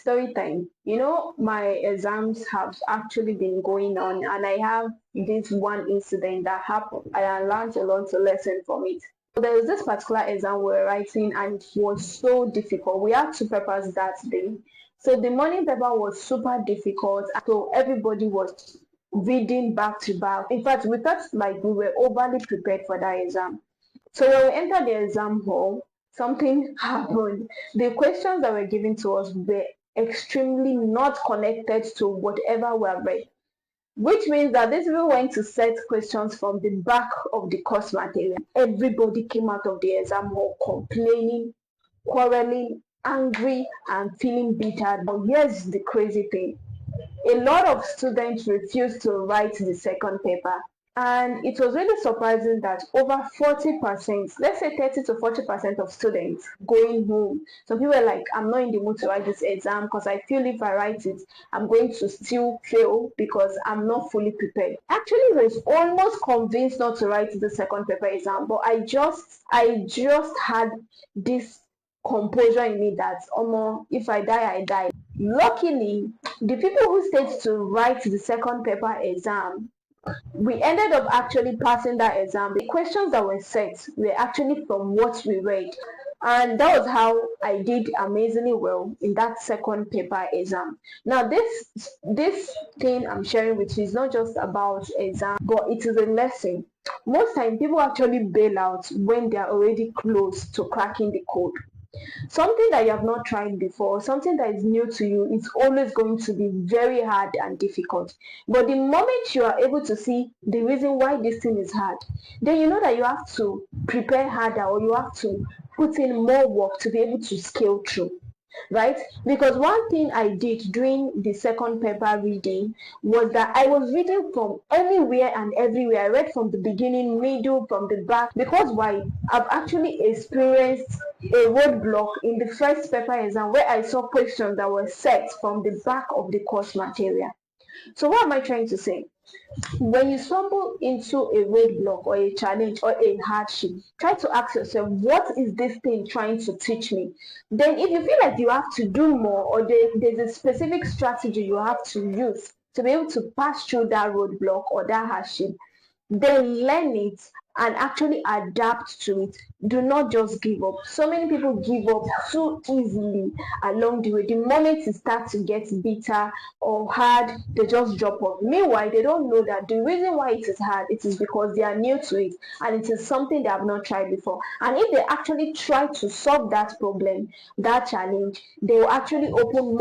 Story time. My exams have actually been going on, and I have this one incident that happened, and I learned a lot to lesson from it. So there was this particular exam we were writing, and it was so difficult. We had two papers that day. So the morning paper was super difficult, so everybody was reading back to back. In fact, we felt like we were overly prepared for that exam. So when we entered the exam hall, something happened. The questions that were given to us were extremely not connected to whatever we have read, which means that these people went to set questions from the back of the course material. Everybody came out of the exam hall complaining, quarreling, angry, and feeling bitter. But here's the crazy thing: a lot of students refused to write the second paper. And it was really surprising that over 40%, let's say 30 to 40% of students going home. Some people were like, I'm not in the mood to write this exam because I feel if I write it, I'm going to still fail because I'm not fully prepared. Actually was almost convinced not to write the second paper exam, but I just had this composure in me that if I die, I die. Luckily, the people who stayed to write the second paper exam, we ended up actually passing that exam. The questions that were set were actually from what we read. And that was how I did amazingly well in that second paper exam. Now, this thing I'm sharing with you is not just about exam, but it is a lesson. Most time, people actually bail out when they are already close to cracking the code. Something that you have not tried before, something that is new to you, it's always going to be very hard and difficult. But the moment you are able to see the reason why this thing is hard, then you know that you have to prepare harder, or you have to put in more work to be able to scale through. Right? Because one thing I did during the second paper reading was that I was reading from anywhere and everywhere. I read from the beginning, middle, from the back. Because why? I've actually experienced a roadblock in the first paper exam where I saw questions that were set from the back of the course material. So what am I trying to say? When you stumble into a roadblock or a challenge or a hardship, try to ask yourself, what is this thing trying to teach me? Then if you feel like you have to do more, or there's a specific strategy you have to use to be able to pass through that roadblock or that hardship, then learn it and actually adapt to it. Do not just give up. So many people give up too easily along the way. The moment it starts to get bitter or hard, they just drop off. Meanwhile, they don't know that the reason why it is hard, it is because they are new to it, and it is something they have not tried before. And if they actually try to solve that problem, that challenge, they will actually open more